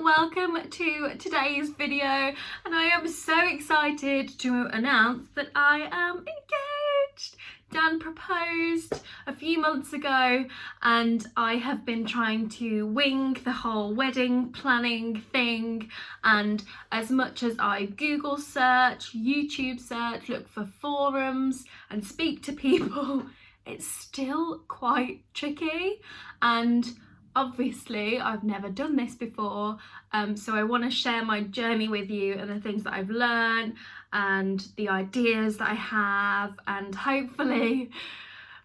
welcome to today's video, and I am so excited to announce that I am engaged. Dan proposed a few months ago and I have been trying to wing the whole wedding planning thing, and as much as I Google search, YouTube search, look for forums and speak to people, it's still quite tricky. And obviously I've never done this before, so I want to share my journey with you and the things that I've learned and the ideas that I have, and hopefully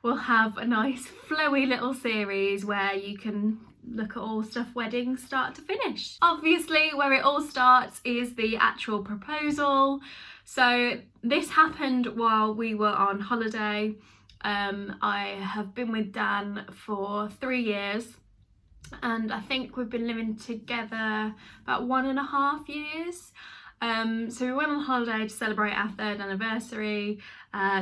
we'll have a nice flowy little series where you can look at all stuff wedding start to finish. Obviously where it all starts is the actual proposal. So this happened while we were on holiday. I have been with Dan for 3 years, and I think we've been living together about 1.5 years. So we went on holiday to celebrate our 3rd anniversary,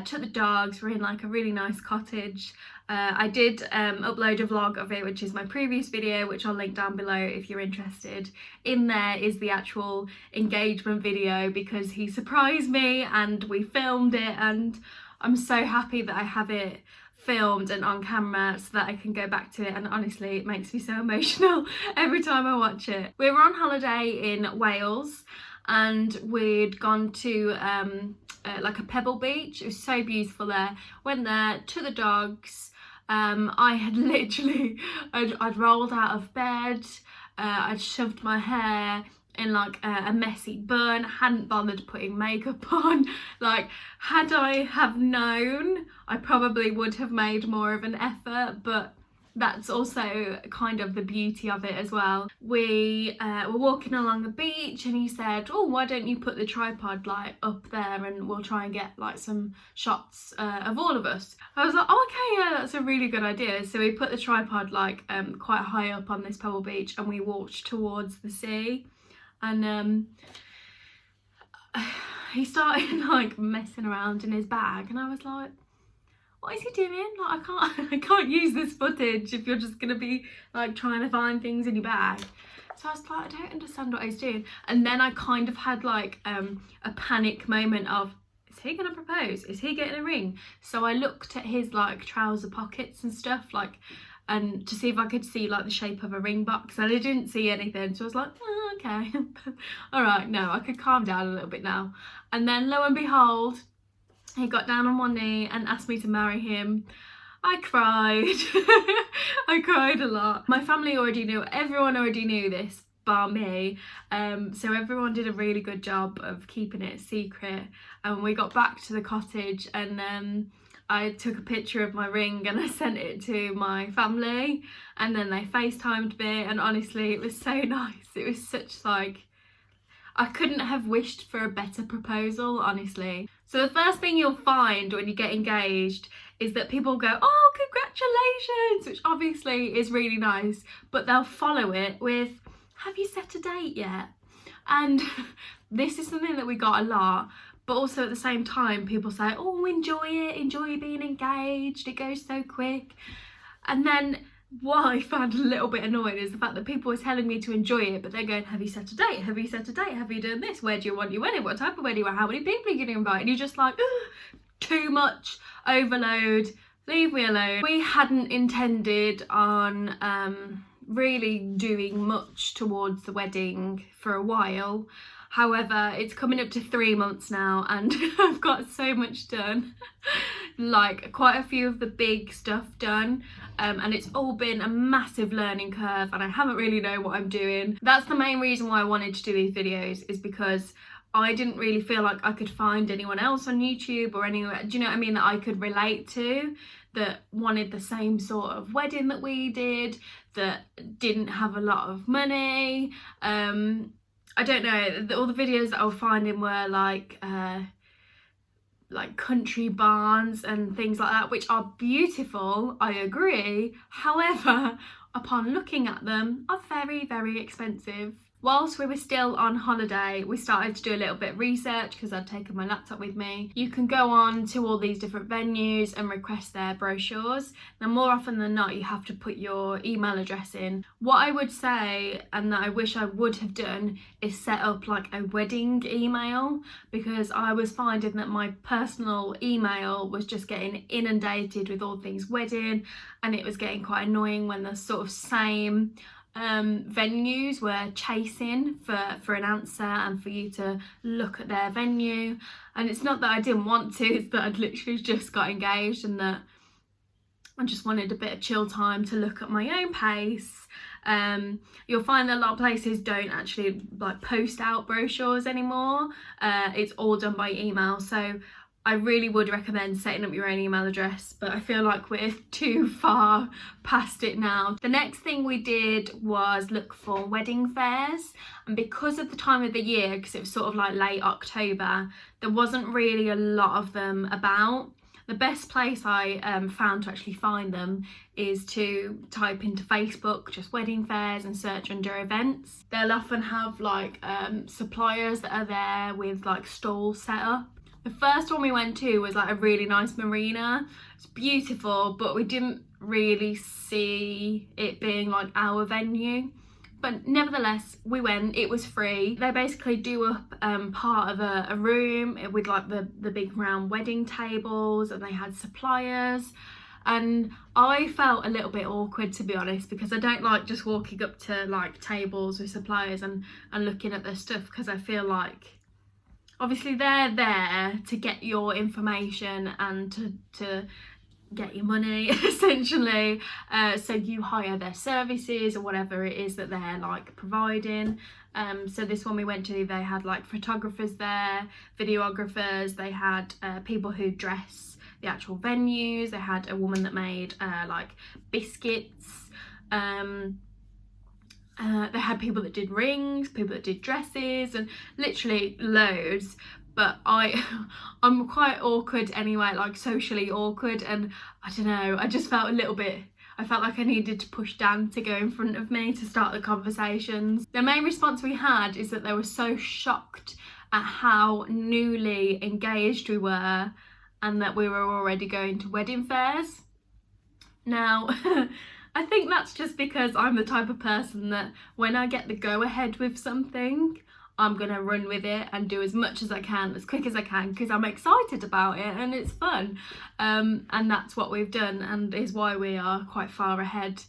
took the dogs, we're in like a really nice cottage. I did upload a vlog of it, which is my previous video, which I'll link down below if you're interested. In there is the actual engagement video because he surprised me and we filmed it, and I'm so happy that I have it filmed and on camera so that I can go back to it, and honestly it makes me so emotional every time I watch it. We were on holiday in Wales and we'd gone to like a pebble beach. It was so beautiful there. Went there, took the dogs. I had literally, I'd rolled out of bed, I'd shoved my hair in like a messy bun, hadn't bothered putting makeup on. Like, had I have known, I probably would have made more of an effort, but that's also kind of the beauty of it as well. We were walking along the beach and he said, oh, why don't you put the tripod like up there and we'll try and get like some shots of all of us. I was like, oh, okay, yeah, that's a really good idea. So we put the tripod like quite high up on this pebble beach and we walked towards the sea. And he started like messing around in his bag, and I was like, what is he doing? Like, I can't use this footage if you're just gonna be like trying to find things in your bag. So I was like, I don't understand what he's doing. And then I kind of had like a panic moment of, is he gonna propose? Is he getting a ring? So I looked at his like trouser pockets and stuff, like, and to see if I could see like the shape of a ring box, and I didn't see anything. So I was like, oh, okay. All right, no, I could calm down a little bit now. And then lo and behold, he got down on one knee and asked me to marry him. I cried. I cried a lot. My family already knew, everyone already knew this bar me, so everyone did a really good job of keeping it a secret. And we got back to the cottage and I took a picture of my ring and I sent it to my family, and then they FaceTimed me, and honestly it was so nice. It was such like, I couldn't have wished for a better proposal, honestly. So the first thing you'll find when you get engaged is that people go, oh, congratulations, which obviously is really nice, but they'll follow it with, have you set a date yet? And this is something that we got a lot. But also at the same time, people say, oh, enjoy it, enjoy being engaged, it goes so quick. And then what I found a little bit annoying is the fact that people were telling me to enjoy it, but they're going, have you set a date? Have you set a date? Have you done this? Where do you want your wedding? What type of wedding? How many people are you going to invite? And you're just like, too much overload, leave me alone. We hadn't intended on really doing much towards the wedding for a while. However, it's coming up to 3 months now and I've got so much done. Like quite a few of the big stuff done, and it's all been a massive learning curve and I haven't really known what I'm doing. That's the main reason why I wanted to do these videos, is because I didn't really feel like I could find anyone else on YouTube or anywhere, do you know what I mean, that I could relate to, that wanted the same sort of wedding that we did, that didn't have a lot of money. I don't know, all the videos that I was finding were like country barns and things like that, which are beautiful, I agree. However, upon looking at them, are very, very expensive. Whilst we were still on holiday, we started to do a little bit of research because I'd taken my laptop with me. You can go on to all these different venues and request their brochures. Now, more often than not, you have to put your email address in. What I would say, and that I wish I would have done, is set up like a wedding email, because I was finding that my personal email was just getting inundated with all things wedding, and it was getting quite annoying when the sort of same venues were chasing for an answer and for you to look at their venue. And it's not that I didn't want to, it's that I'd literally just got engaged and that I just wanted a bit of chill time to look at my own pace. You'll find that a lot of places don't actually like post out brochures anymore. It's all done by email, so I really would recommend setting up your own email address, but I feel like we're too far past it now. The next thing we did was look for wedding fairs, and because of the time of the year, because it was sort of like late October, there wasn't really a lot of them about. The best place I found to actually find them is to type into Facebook just wedding fairs and search under events. They'll often have like suppliers that are there with like stalls set up. The first one we went to was like a really nice marina. It's beautiful, but we didn't really see it being like our venue. But nevertheless, we went. It was free. They basically do up part of a room with like the big round wedding tables, and they had suppliers. And I felt a little bit awkward, to be honest, because I don't like just walking up to like tables with suppliers and looking at their stuff, because I feel like obviously they're there to get your information and to get your money essentially, so you hire their services or whatever it is that they're like providing. So this one we went to, they had like photographers there, videographers, they had people who dress the actual venues, they had a woman that made like biscuits, they had people that did rings, people that did dresses, and literally loads. But I'm quite awkward anyway, like socially awkward, and I don't know, I just felt a little bit, I felt like I needed to push Dan to go in front of me to start the conversations. The main response we had is that they were so shocked at how newly engaged we were and that we were already going to wedding fairs. Now, I think that's just because I'm the type of person that when I get the go ahead with something, I'm gonna run with it and do as much as I can, as quick as I can, because I'm excited about it and it's fun. And that's what we've done, and is why we are quite far ahead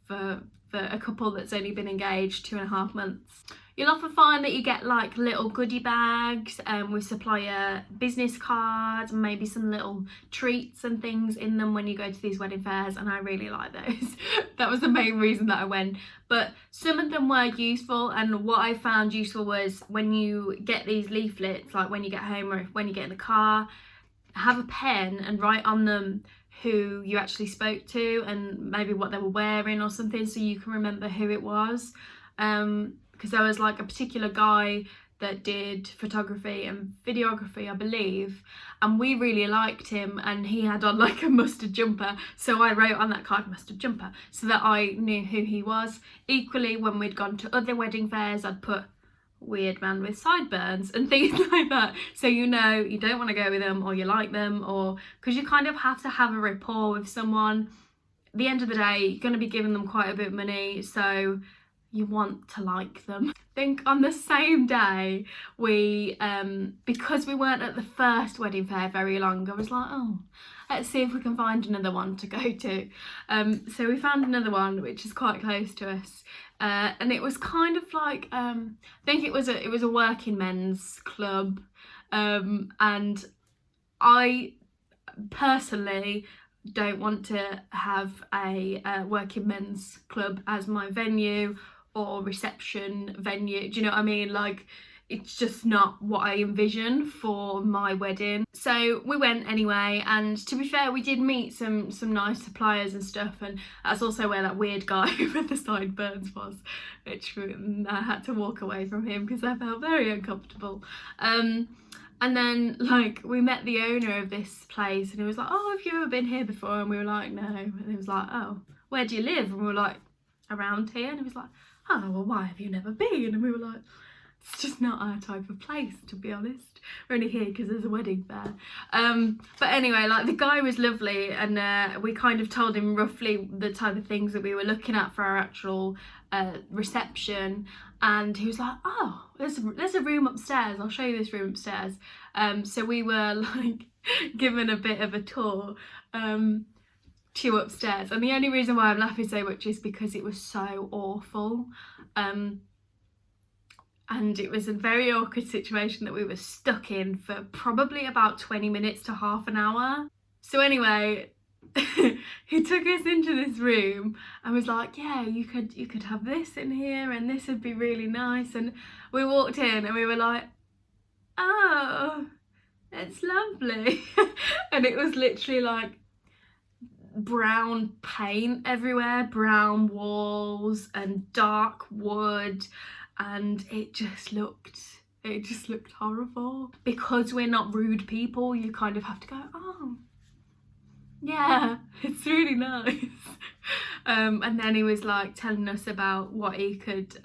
for a couple that's only been engaged 2.5 months. You'll often find that you get like little goodie bags with supplier business cards and maybe some little treats and things in them when you go to these wedding fairs, and I really like those. That was the main reason that I went. But some of them were useful, and what I found useful was when you get these leaflets, like when you get home or when you get in the car, have a pen and write on them who you actually spoke to and maybe what they were wearing or something, so you can remember who it was. Because there was like a particular guy that did photography and videography, I believe, and we really liked him, and he had on like a mustard jumper, so I wrote on that card mustard jumper so that I knew who he was. Equally, when we'd gone to other wedding fairs, I'd put weird man with sideburns and things like that, so you know you don't want to go with them or you like them, or because you kind of have to have a rapport with someone. At the end of the day, you're going to be giving them quite a bit of money, so you want to like them. I think on the same day, we because we weren't at the first wedding fair very long, I was like, oh, let's see if we can find another one to go to. So we found another one which is quite close to us, and it was kind of like I think it was a working men's club, and I personally don't want to have a working men's club as my venue or reception venue. Do you know what I mean? Like, it's just not what I envision for my wedding. So we went anyway, and to be fair, we did meet some nice suppliers and stuff, and that's also where that weird guy with the sideburns was, which I had to walk away from him because I felt very uncomfortable. And then like we met the owner of this place, and he was like, oh, have you ever been here before? And we were like, no. And he was like, oh, where do you live? And we were like, around here. And he was like, oh, well, why have you never been? And we were like, it's just not our type of place, to be honest. We're only here because there's a wedding there. But anyway, like, the guy was lovely, and we kind of told him roughly the type of things that we were looking at for our actual reception, and he was like, oh, there's a room upstairs, I'll show you this room upstairs. So we were like given a bit of a tour to upstairs, and the only reason why I'm laughing so much is because it was so awful. And it was a very awkward situation that we were stuck in for probably about 20 minutes to half an hour. So anyway, he took us into this room and was like, yeah, you could have this in here and this would be really nice. And we walked in and we were like, oh, it's lovely. And it was literally like brown paint everywhere, brown walls and dark wood, and it just looked horrible. Because we're not rude people, you kind of have to go, oh yeah, it's really nice. And then he was like telling us about what he could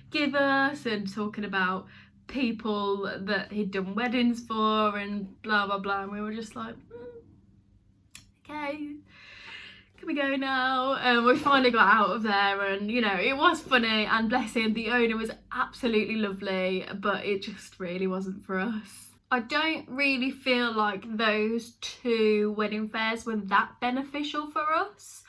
give us, and talking about people that he'd done weddings for and blah blah blah, and we were just like, okay, can we go now? We finally got out of there, and you know, it was funny, and bless him, the owner was absolutely lovely, but it just really wasn't for us. I don't really feel like those two wedding fairs were that beneficial for us,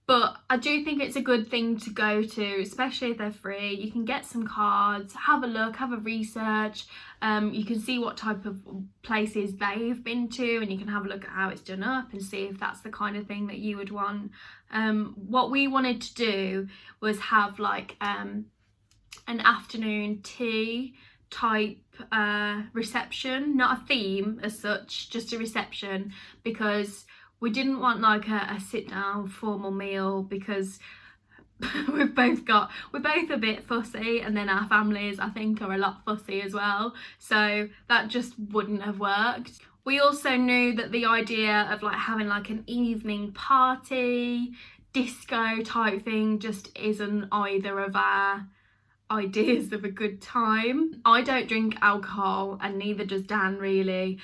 but I do think it's a good thing to go to, especially if they're free. You can get some cards, have a look, have a research. You can see what type of places they've been to, and you can have a look at how it's done up and see if that's the kind of thing that you would want. What we wanted to do was have like an afternoon tea type reception, not a theme as such, just a reception, because we didn't want like a sit down formal meal, because we're both a bit fussy, and then our families I think are a lot fussy as well, so that just wouldn't have worked. We also knew that the idea of like having like an evening party, disco type thing just isn't either of our ideas of a good time. I don't drink alcohol, and neither does Dan really.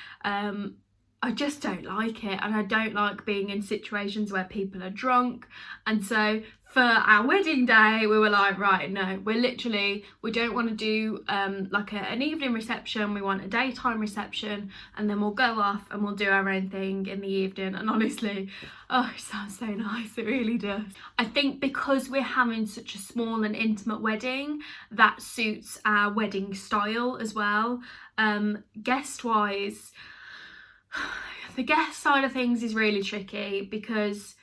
I just don't like it, and I don't like being in situations where people are drunk. And so for our wedding day, we were like, right, no, we don't want to do like an evening reception. We want a daytime reception, and then we'll go off and we'll do our own thing in the evening. And honestly, oh, it sounds so nice, it really does. I think because we're having such a small and intimate wedding, that suits our wedding style as well. Guest wise, the guest side of things is really tricky, because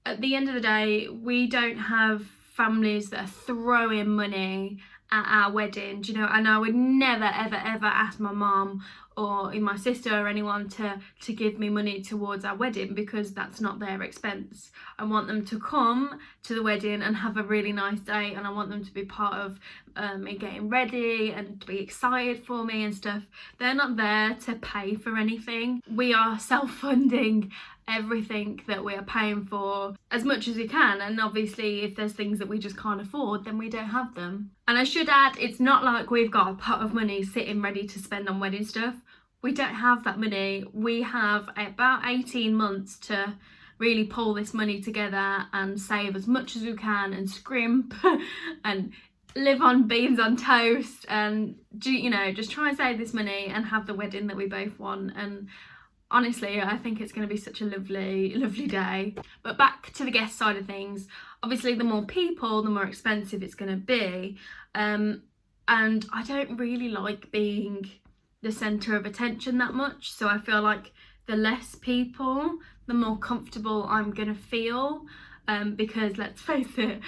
at the end of the day, we don't have families that are throwing money at our wedding, you know, and I would never ever ever ask my mum or my sister or anyone to give me money towards our wedding, because that's not their expense. I want them to come to the wedding and have a really nice day, and I want them to be part of me getting ready and to be excited for me and stuff. They're not there to pay for anything. We are self-funding everything that we are paying for as much as we can, and obviously if there's things that we just can't afford, then we don't have them. And I should add, it's not like we've got a pot of money sitting ready to spend on wedding stuff. We don't have that money. We have about 18 months to really pull this money together and save as much as we can and scrimp and live on beans on toast, and do, you know, just try and save this money and have the wedding that we both want. And honestly, I think it's going to be such a lovely, lovely day. But back to the guest side of things, obviously the more people, the more expensive it's going to be. And I don't really like being the centre of attention that much. So I feel like the less people, the more comfortable I'm going to feel. Because let's face it,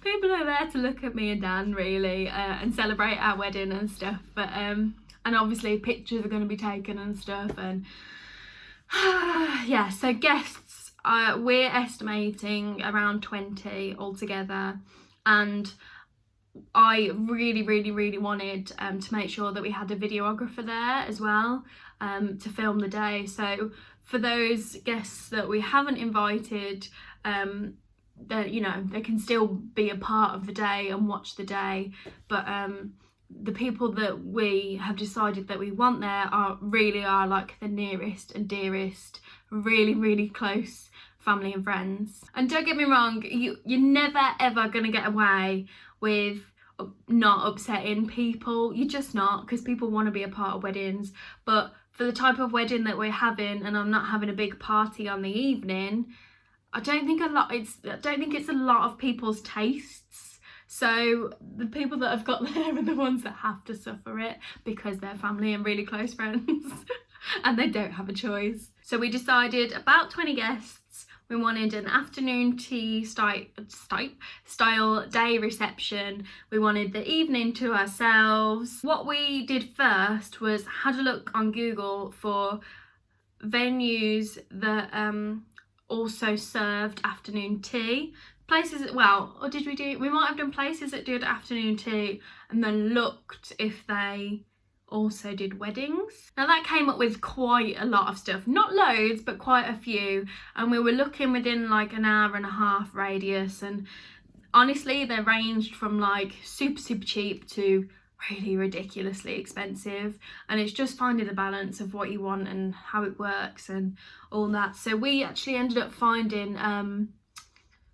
people are there to look at me and Dan really, and celebrate our wedding and stuff. But and obviously pictures are going to be taken and stuff, and yeah, so guests, we're estimating around 20 altogether, and I really wanted to make sure that we had a videographer there as well, to film the day. So for those guests that we haven't invited, that, you know, they can still be a part of the day and watch the day, but the people that we have decided that we want there are like the nearest and dearest, really close family and friends. And don't get me wrong, you're never ever gonna get away with not upsetting people. You're just not, because people want to be a part of weddings. But for the type of wedding that we're having, and I'm not having a big party on the evening, I don't think it's a lot of people's tastes. So the people that I've got there are the ones that have to suffer it, because they're family and really close friends and they don't have a choice. So we decided about 20 guests. We wanted an afternoon tea style day reception. We wanted the evening to ourselves. What we did first was had a look on Google for venues that also served afternoon tea. Places, well, or did we might have done places that did afternoon tea and then looked if they also did weddings. Now that came up with quite a lot of stuff, not loads but quite a few, and we were looking within like an hour and a half radius, and honestly they ranged from like super cheap to really ridiculously expensive, and it's just finding the balance of what you want and how it works and all that. So we actually ended up finding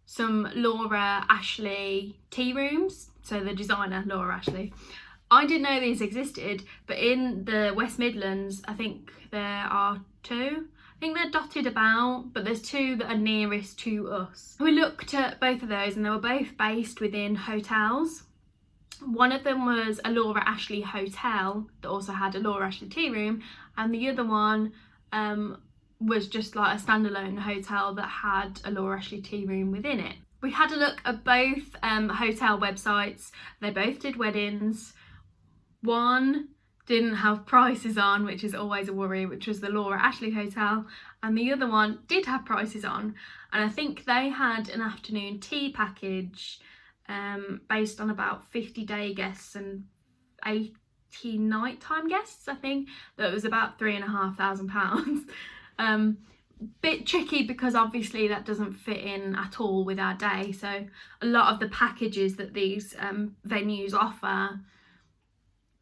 some Laura Ashley tea rooms, so the designer Laura Ashley. I didn't know these existed, but in the West Midlands, I think there are two. I think they're dotted about, but there's two that are nearest to us. We looked at both of those and they were both based within hotels. One of them was a Laura Ashley hotel that also had a Laura Ashley tea room, and the other one was just like a standalone hotel that had a Laura Ashley tea room within it. We had a look at both hotel websites. They both did weddings. One didn't have prices on, which is always a worry, which was the Laura Ashley hotel, and the other one did have prices on, and I think they had an afternoon tea package based on about 50 day guests and 80 nighttime guests. I think that was about £3,500. Bit tricky because obviously that doesn't fit in at all with our day, so a lot of the packages that these venues offer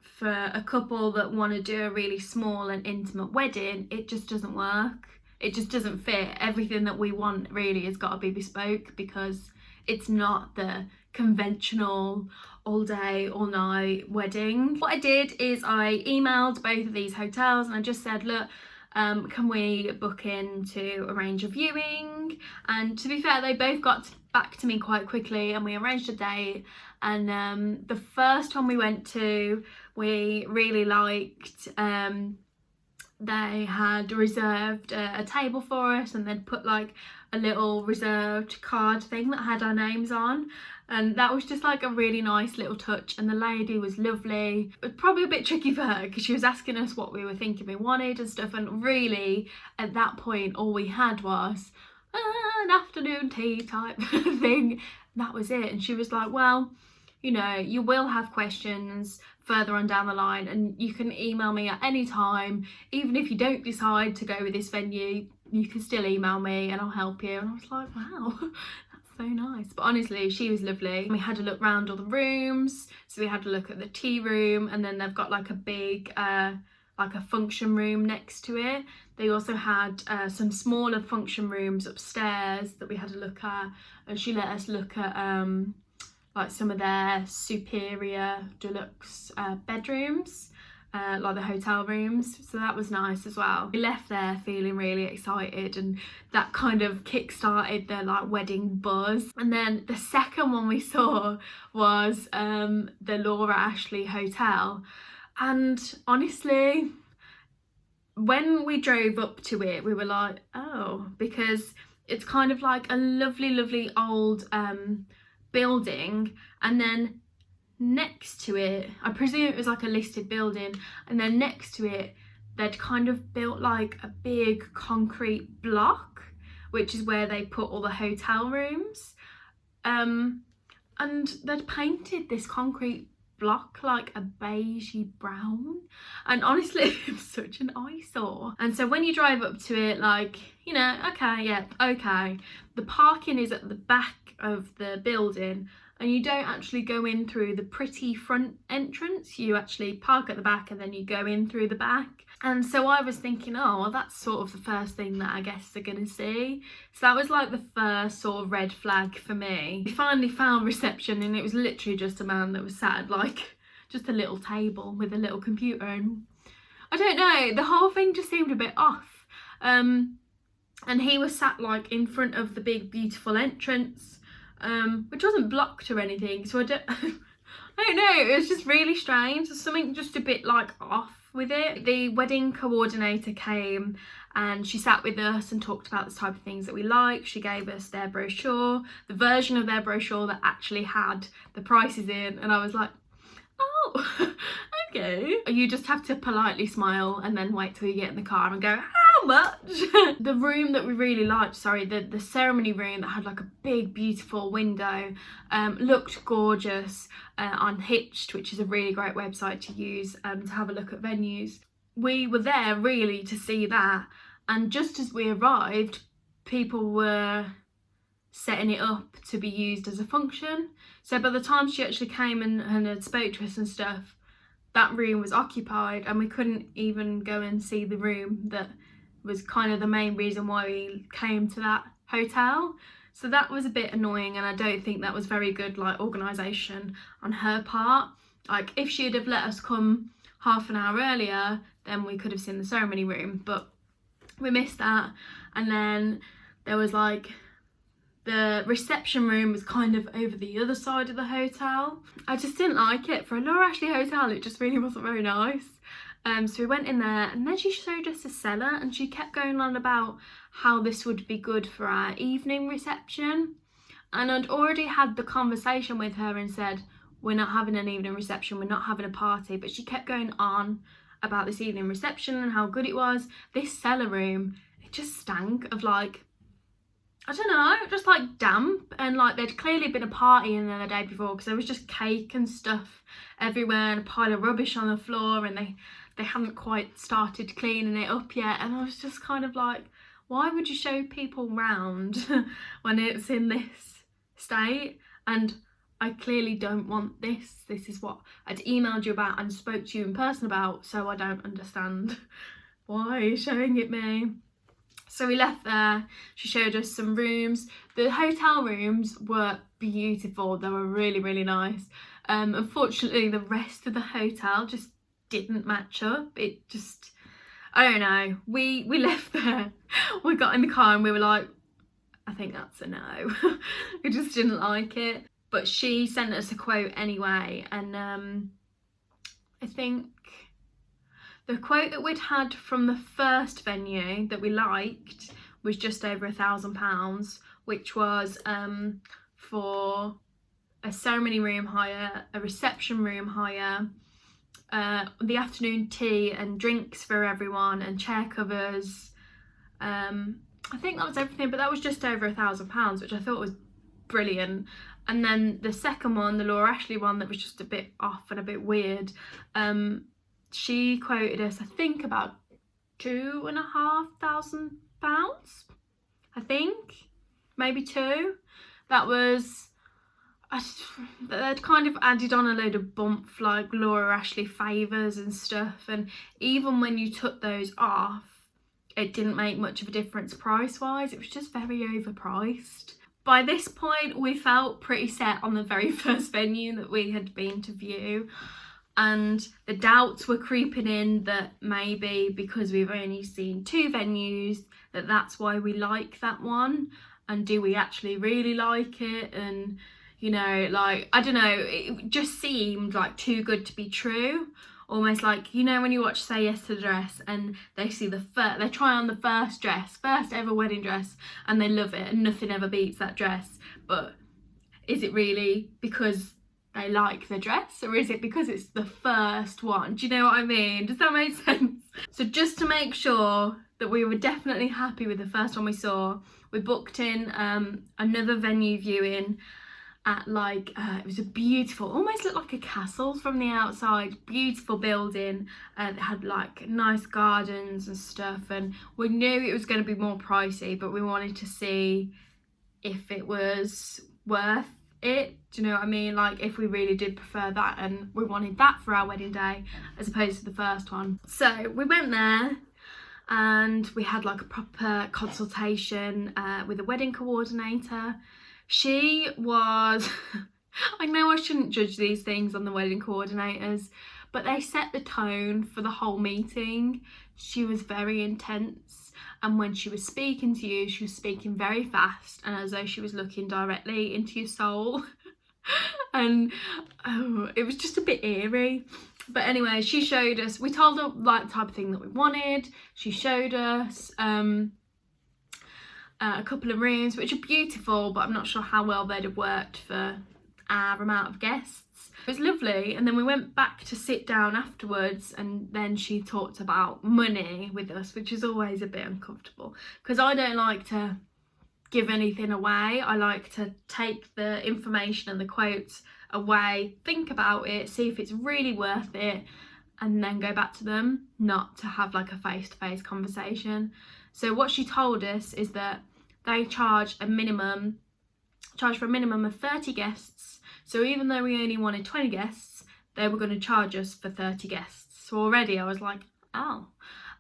for a couple that want to do a really small and intimate wedding, it just doesn't work. It just doesn't fit. Everything that we want really has got to be bespoke, because it's not the conventional all day all night wedding. What I did is I emailed both of these hotels and I just said, look, can we book in to arrange a viewing? And to be fair, they both got back to me quite quickly and we arranged a date. And the first one we went to, we really liked. They had reserved a table for us, and they'd put like a little reserved card thing that had our names on, and that was just like a really nice little touch. And the lady was lovely. It was probably a bit tricky for her because she was asking us what we were thinking we wanted and stuff, and really at that point all we had was an afternoon tea type thing. That was it. And she was like, well, you know, you will have questions further on down the line and you can email me at any time. Even if you don't decide to go with this venue, you can still email me and I'll help you. And I was like, wow, that's so nice. But honestly, she was lovely. We had a look around all the rooms. So we had a look at the tea room, and then they've got like a big like a function room next to it. They also had some smaller function rooms upstairs that we had a look at, and she let us look at like some of their superior deluxe bedrooms, like the hotel rooms, so that was nice as well. We left there feeling really excited, and that kind of kick-started the like wedding buzz. And then the second one we saw was the Laura Ashley hotel, and honestly when we drove up to it we were like, oh, because it's kind of like a lovely old building, and then next to it, I presume it was like a listed building, and then next to it they'd kind of built like a big concrete block, which is where they put all the hotel rooms, and they'd painted this concrete block, like a beigey brown, and honestly it was such an eyesore. And so when you drive up to it, like, you know, okay, yeah, okay, the parking is at the back of the building, and you don't actually go in through the pretty front entrance, you actually park at the back and then you go in through the back. And so I was thinking, oh well, that's sort of the first thing that I guess they're gonna see. So that was like the first sort of red flag for me. We finally found reception, and it was literally just a man that was sat at like just a little table with a little computer, and I don't know, the whole thing just seemed a bit off. And he was sat like in front of the big beautiful entrance, which wasn't blocked or anything, so I don't know, it was just really strange. There's something just a bit like off with it. The wedding coordinator came and she sat with us and talked about the type of things that we like. She gave us their brochure, the version of their brochure that actually had the prices in, and I was like, oh, okay. You just have to politely smile and then wait till you get in the car and go, how much? The room that we really liked, sorry, the ceremony room that had like a big beautiful window, looked gorgeous on Hitched, which is a really great website to use to have a look at venues. We were there really to see that, and just as we arrived, people were setting it up to be used as a function. So by the time she actually came and had spoke to us and stuff, that room was occupied, and we couldn't even go and see the room that was kind of the main reason why we came to that hotel. So that was a bit annoying, and I don't think that was very good like organisation on her part. Like if she'd have let us come half an hour earlier, then we could have seen the ceremony room, but we missed that. And then there was like the reception room was kind of over the other side of the hotel. I just didn't like it. For a Laura Ashley hotel, it just really wasn't very nice. So we went in there, and then she showed us a cellar, and she kept going on about how this would be good for our evening reception. And I'd already had the conversation with her and said, we're not having an evening reception, we're not having a party. But she kept going on about this evening reception and how good it was. This cellar room, it just stank of like, I don't know, just like damp, and like there'd clearly been a party in there the day before, because there was just cake and stuff everywhere and a pile of rubbish on the floor, and they hadn't quite started cleaning it up yet. And I was just kind of like, why would you show people round when it's in this state? And I clearly don't want this. This is what I'd emailed you about and spoke to you in person about, so I don't understand why you're showing it me. So we left there, she showed us some rooms. The hotel rooms were beautiful, they were really, really nice. Unfortunately, the rest of the hotel just didn't match up. It just, I don't know. We left there, we got in the car and we were like, I think that's a no. We just didn't like it. But she sent us a quote anyway, and I think the quote that we'd had from the first venue that we liked was just over £1,000, which was for a ceremony room hire, a reception room hire, the afternoon tea and drinks for everyone, and chair covers. I think that was everything, but that was just over £1,000, which I thought was brilliant. And then the second one, the Laura Ashley one, that was just a bit off and a bit weird, she quoted us, I think, about £2,500, I think, maybe two. That was, they'd kind of added on a load of bump like Laura Ashley favours and stuff, and even when you took those off, it didn't make much of a difference price wise. It was just very overpriced. By this point, we felt pretty set on the very first venue that we had been to view, and the doubts were creeping in that maybe because we've only seen two venues, that's why we like that one, and do we actually really like it? And you know, like, I don't know, it just seemed like too good to be true. Almost like, you know, when you watch Say Yes to the Dress and they see they try on the first ever wedding dress, and they love it and nothing ever beats that dress. But is it really because they like the dress, or is it because it's the first one? Do you know what I mean? Does that make sense? So just to make sure that we were definitely happy with the first one we saw, we booked in another venue viewing, at like it was a beautiful, almost looked like a castle from the outside, beautiful building. It had like nice gardens and stuff, and we knew it was going to be more pricey, but we wanted to see if it was worth it. Do you know what I mean? Like if we really did prefer that, and we wanted that for our wedding day as opposed to the first one. So we went there and we had like a proper consultation with a wedding coordinator. She was I know I shouldn't judge these things on the wedding coordinators, but they set the tone for the whole meeting. She was very intense, and when she was speaking to you, she was speaking very fast and as though she was looking directly into your soul. And it was just a bit eerie. But anyway, she showed us, we told her like the type of thing that we wanted. She showed us a couple of rooms which are beautiful, but I'm not sure how well they'd have worked for our amount of guests. It was lovely, and then we went back to sit down afterwards, and then she talked about money with us, which is always a bit uncomfortable because I don't like to give anything away. I like to take the information and the quotes away, think about it, see if it's really worth it, and then go back to them, not to have like a face-to-face conversation. So what she told us is that they charge for a minimum of 30 guests. So even though we only wanted 20 guests, they were going to charge us for 30 guests. So already I was like, oh.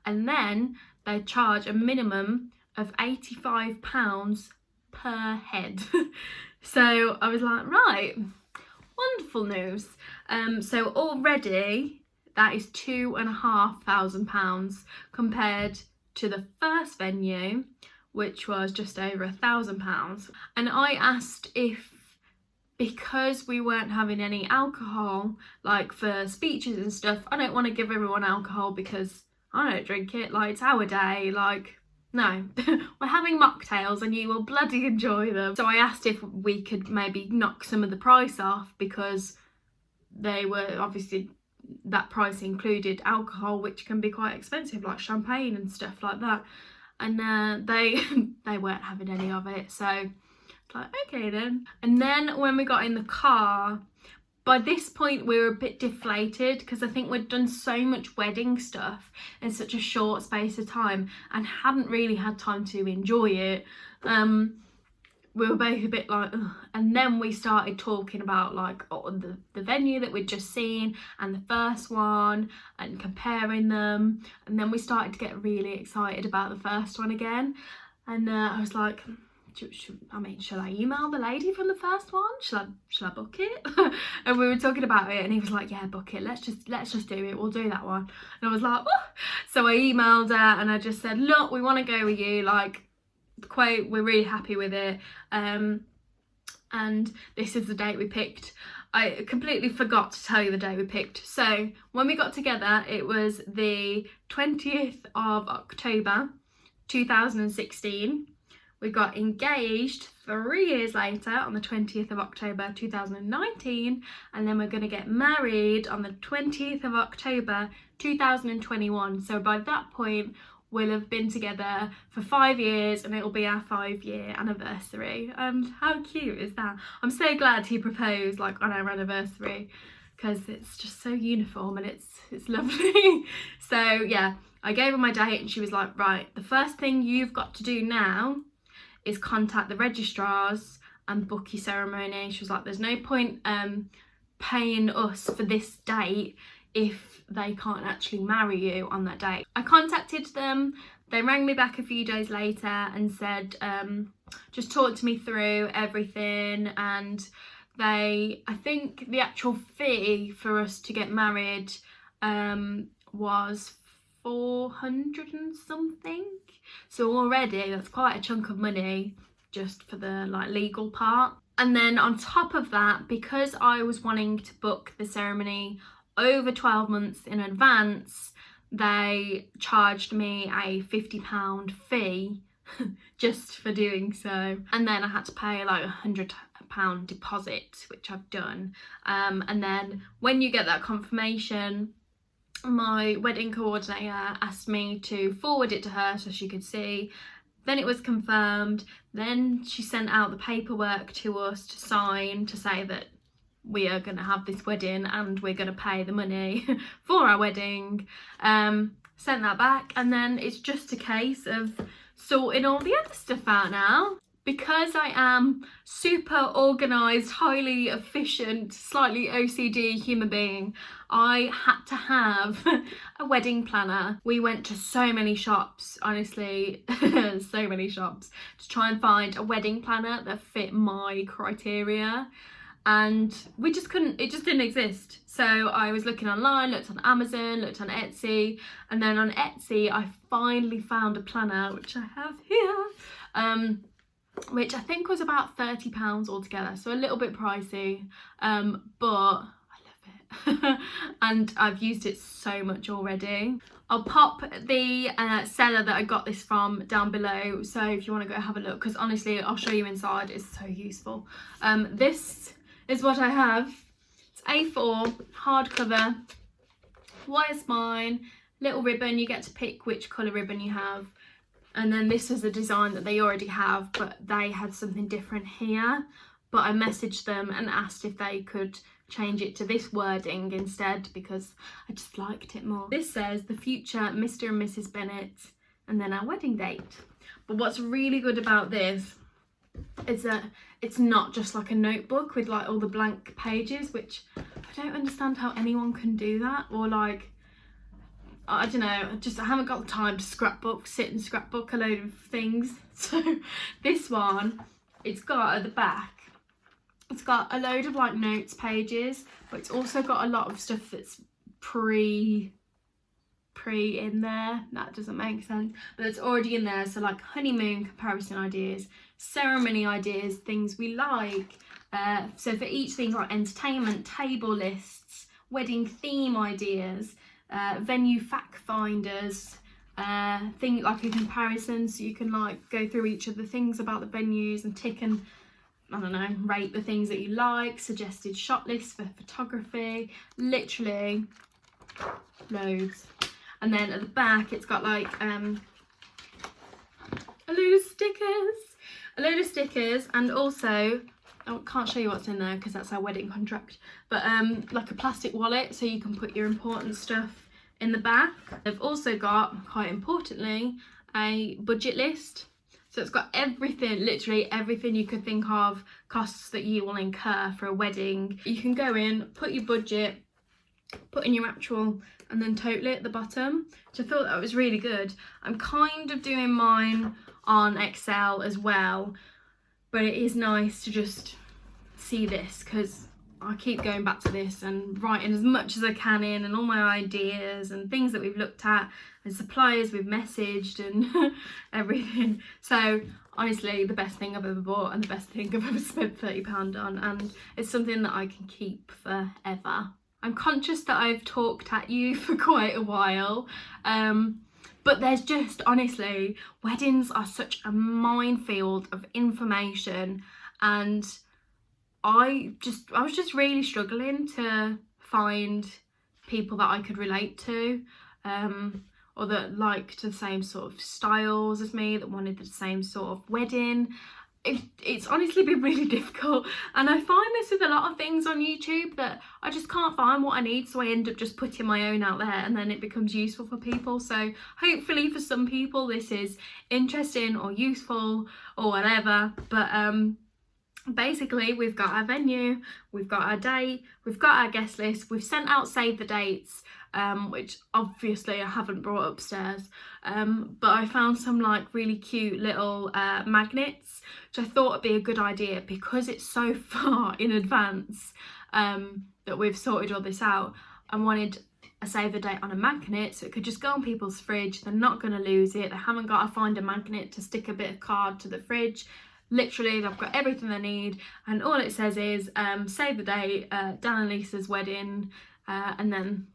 And then they charge a minimum of £85 per head. So I was like, right, wonderful news. So already that is £2,500 compared to the first venue, which was just over £1,000. And I asked if, because we weren't having any alcohol, like for speeches and stuff, I don't want to give everyone alcohol because I don't drink it, like it's our day, like no. We're having mocktails and you will bloody enjoy them. So I asked if we could maybe knock some of the price off, because they were obviously, that price included alcohol, which can be quite expensive, like champagne and stuff like that. And they weren't having any of it, so it's like, okay then. And then when we got in the car, by this point we were a bit deflated because I think we'd done so much wedding stuff in such a short space of time and hadn't really had time to enjoy it. We were both a bit like, ugh. And then we started talking about like the venue that we'd just seen and the first one and comparing them, and then we started to get really excited about the first one again. And I was like, shall I email the lady from the first one? Shall I book it? And we were talking about it, and he was like, yeah, book it. Let's just do it. We'll do that one. And I was like, oh. So I emailed her and I just said, look, we want to go with you. Like, quote, we're really happy with it, and this is the date we picked. I completely forgot to tell you the day we picked. So when we got together, it was the 20th of October 2016. We got engaged 3 years later on the 20th of October 2019, and then we're going to get married on the 20th of October 2021. So by that point we'll have been together for 5 years, and it'll be our 5-year anniversary. And how cute is that? I'm so glad he proposed like on our anniversary, because it's just so uniform and it's lovely. So yeah, I gave her my date and she was like, right, the first thing you've got to do now is contact the registrars and book your ceremony. She was like, there's no point paying us for this date if they can't actually marry you on that date. I contacted them. They rang me back a few days later and said, just talk to me through everything. And I think the actual fee for us to get married was 400 and something. So already that's quite a chunk of money just for the like legal part. And then on top of that, because I was wanting to book the ceremony over 12 months in advance, they charged me a £50 fee just for doing so. And then I had to pay like £100 deposit, which I've done. And then when you get that confirmation, my wedding coordinator asked me to forward it to her so she could see Then it was confirmed. Then she sent out the paperwork to us to sign to say that we are going to have this wedding and we're going to pay the money for our wedding. Sent that back, and then it's just a case of sorting all the other stuff out now. Because I am super organised, highly efficient, slightly OCD human being, I had to have a wedding planner. We went to so many shops, honestly, so many shops, to try and find a wedding planner that fit my criteria. And we just couldn't, it just didn't exist. So I was looking online, looked on Amazon, looked on Etsy, and then on Etsy I finally found a planner, which I have here, which I think was about £30 altogether, so a little bit pricey, but I love it. And I've used it so much already. I'll pop the seller that I got this from down below, so if you want to go have a look, because honestly I'll show you inside, it's so useful. This is what I have. It's A4 hardcover, wire spine, little ribbon, you get to pick which colour ribbon you have. And then this is a design that they already have, but they had something different here. But I messaged them and asked if they could change it to this wording instead, because I just liked it more. This says the future Mr. and Mrs. Bennett, and then our wedding date. But what's really good about this is that it's not just like a notebook with like all the blank pages, which I don't understand how anyone can do that, or like, I don't know, I haven't got the time to sit and scrapbook a load of things. So this one, it's got at the back, it's got a load of like notes pages, but it's also got a lot of stuff that's pre in there. That doesn't make sense, but it's already in there. So like honeymoon comparison ideas, ceremony ideas, things we like. So for each thing, like entertainment table lists, wedding theme ideas, venue fact finders, thing like a comparison, so you can like go through each of the things about the venues and tick and, I don't know, rate the things that you like, suggested shot lists for photography, literally loads. And then at the back it's got like a load of stickers, and also I can't show you what's in there because that's our wedding contract, but like a plastic wallet so you can put your important stuff in the back. They've also got, quite importantly, a budget list. So it's got everything, literally everything you could think of, costs that you will incur for a wedding. You can go in, put your budget, put in your actual, and then total it at the bottom, which I thought that was really good. I'm kind of doing mine on Excel as well, but it is nice to just see this because I keep going back to this and writing as much as I can in, and all my ideas and things that we've looked at and suppliers we've messaged and everything. So honestly, the best thing I've ever bought and the best thing I've ever spent £30 on, and it's something that I can keep forever. I'm conscious that I've talked at you for quite a while, but there's just, honestly, weddings are such a minefield of information, and I was just really struggling to find people that I could relate to, or that liked the same sort of styles as me, that wanted the same sort of wedding. It's honestly been really difficult, and I find this with a lot of things on YouTube, that I just can't find what I need, so I end up just putting my own out there, and then it becomes useful for people. So hopefully for some people this is interesting or useful or whatever, but basically we've got our venue, we've got our date, we've got our guest list, we've sent out save the dates, which obviously I haven't brought upstairs, but I found some like really cute little magnets, which I thought would be a good idea because it's so far in advance that we've sorted all this out. I wanted a save the date on a magnet so it could just go on people's fridge. They're not going to lose it, they haven't got to find a magnet to stick a bit of card to the fridge. Literally, they've got everything they need, and all it says is save the date, Dan and Lisa's wedding, and then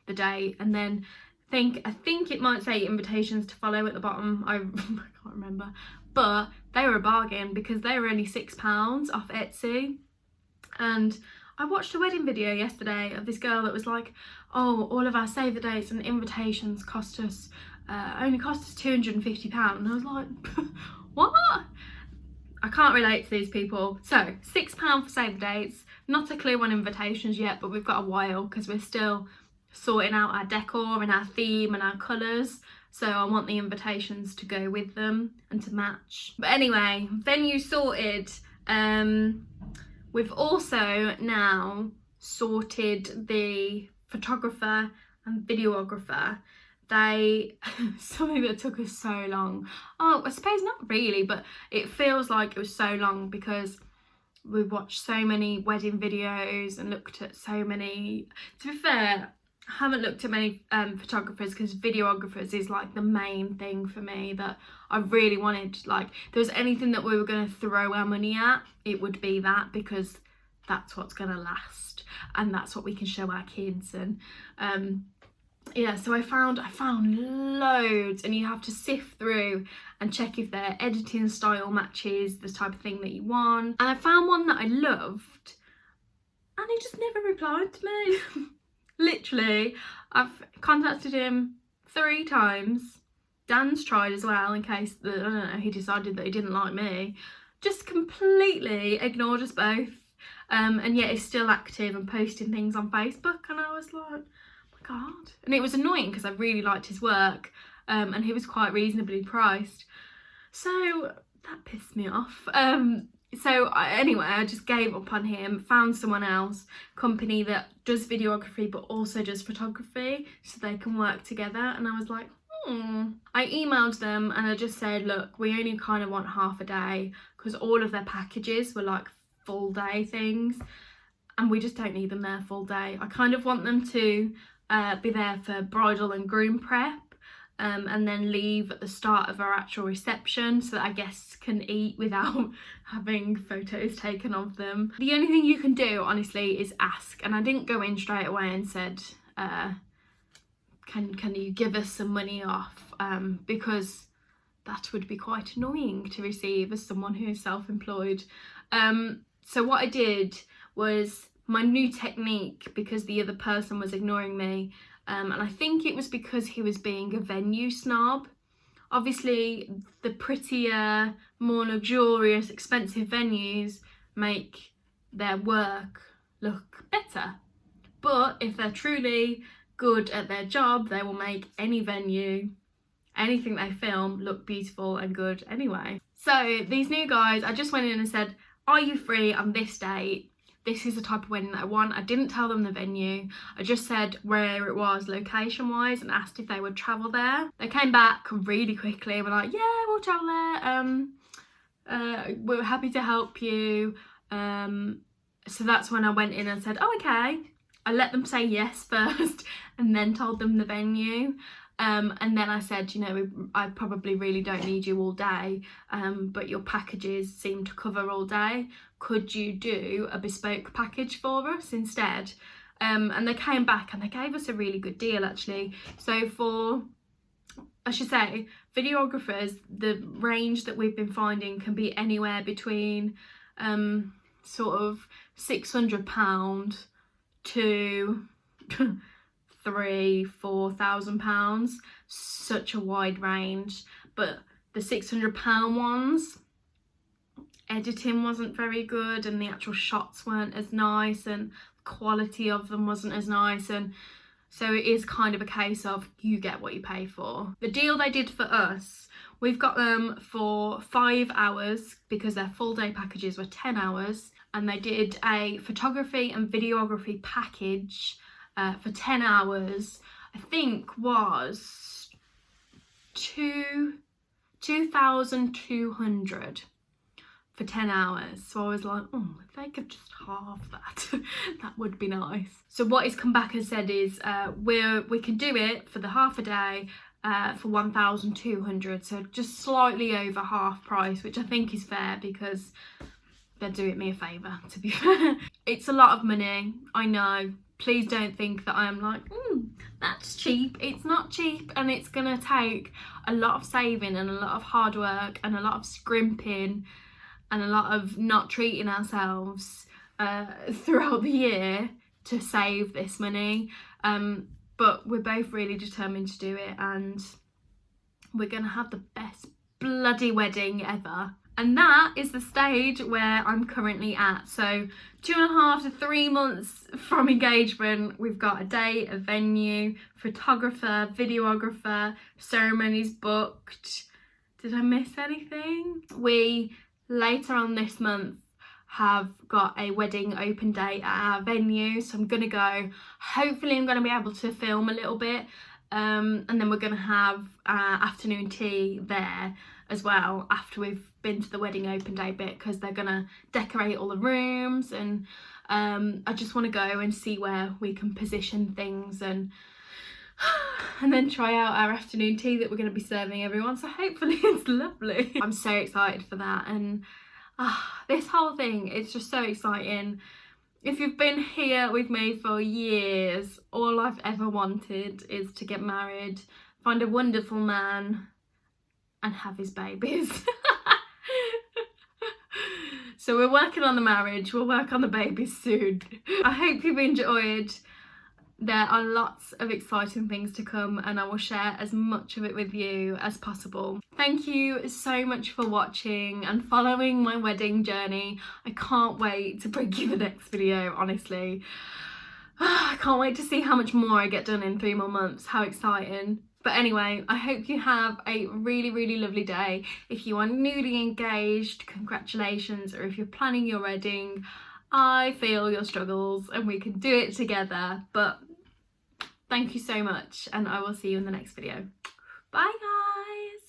the date, and then I think it might say invitations to follow at the bottom. I can't remember, but they were a bargain because they were only £6 off Etsy, and I watched a wedding video yesterday of this girl that was like, oh, all of our save the dates and invitations cost us only cost us £250, and I was like, what? I can't relate to these people. So £6 for save the dates. Not a clue on invitations yet, but we've got a while because we're still sorting out our decor and our theme and our colours. So I want the invitations to go with them and to match. But anyway, venue sorted. We've also now sorted the photographer and videographer. Something that took us so long. Oh, I suppose not really, but it feels like it was so long because we've watched so many wedding videos and looked at so many. To be fair, I haven't looked at many photographers, because videographers is like the main thing for me that I really wanted. Like, if there was anything that we were going to throw our money at, it would be that, because that's what's going to last and that's what we can show our kids. And yeah, so I found loads, and you have to sift through and check if their editing style matches the type of thing that you want. And I found one that I loved, and he just never replied to me. Literally, I've contacted him 3 times. Dan's tried as well, in case I don't know, he decided that he didn't like me. Just completely ignored us both. And yet he's still active and posting things on Facebook, and I was like, oh my god. And it was annoying because I really liked his work, and he was quite reasonably priced. So that pissed me off. Anyway, I just gave up on him, found someone else, company that does videography but also does photography, so they can work together. And I was like, I emailed them and I just said, look, we only kind of want half a day, because all of their packages were like full day things, and we just don't need them there full day. I kind of want them to be there for bridal and groom prep, and then leave at the start of our actual reception so that our guests can eat without having photos taken of them. The only thing you can do, honestly, is ask. And I didn't go in straight away and said, can you give us some money off, because that would be quite annoying to receive as someone who is self-employed. So what I did was my new technique, because the other person was ignoring me, and I think it was because he was being a venue snob. Obviously, the prettier, more luxurious, expensive venues make their work look better. But if they're truly good at their job, they will make any venue, anything they film, look beautiful and good anyway. So these new guys, I just went in and said, are you free on this date? This is the type of wedding that I want. I didn't tell them the venue. I just said where it was location wise and asked if they would travel there. They came back really quickly and were like, yeah, we'll travel there. We're happy to help you. So that's when I went in and said, oh, okay. I let them say yes first and then told them the venue. And then I said, you know, I probably really don't need you all day, but your packages seem to cover all day. Could you do a bespoke package for us instead? And they came back and they gave us a really good deal, actually. So for, I should say, videographers, the range that we've been finding can be anywhere between sort of £600 to £3,000-4,000, such a wide range. But the £600 ones, editing wasn't very good, and the actual shots weren't as nice, and the quality of them wasn't as nice, and so it is kind of a case of you get what you pay for. The deal they did for us, we've got them for 5 hours because their full day packages were 10 hours, and they did a photography and videography package for 10 hours, I think was $2,200 for 10 hours. So I was like, oh, if they could just halve that, that would be nice. So what he's come back and said is we can do it for the half a day for $1,200, so just slightly over half price, which I think is fair because they're doing me a favour, to be fair. It's a lot of money, I know. Please don't think that I'm like, that's cheap. It's not cheap, and it's gonna take a lot of saving and a lot of hard work and a lot of scrimping and a lot of not treating ourselves throughout the year to save this money, but we're both really determined to do it, and we're gonna have the best bloody wedding ever. And that is the stage where I'm currently at. So 2.5 to 3 months from engagement, we've got a date, a venue, photographer, videographer, ceremonies booked. Did I miss anything? We, later on this month, have got a wedding open date at our venue, so I'm gonna go. Hopefully I'm gonna be able to film a little bit, and then we're gonna have afternoon tea there as well after we've been to the wedding open day bit, because they're gonna decorate all the rooms, and I just want to go and see where we can position things, and then try out our afternoon tea that we're going to be serving everyone, so hopefully it's lovely. I'm so excited for that, and this whole thing, it's just so exciting. If you've been here with me for years, all I've ever wanted is to get married, find a wonderful man, and have his babies. So we're working on the marriage, we'll work on the babies soon. I hope you've enjoyed. There are lots of exciting things to come, and I will share as much of it with you as possible. Thank you so much for watching and following my wedding journey. I can't wait to bring you the next video, honestly. I can't wait to see how much more I get done in 3 more months. How exciting. But anyway, I hope you have a really, really lovely day. If you are newly engaged, congratulations. Or if you're planning your wedding, I feel your struggles and we can do it together. But thank you so much, and I will see you in the next video. Bye guys.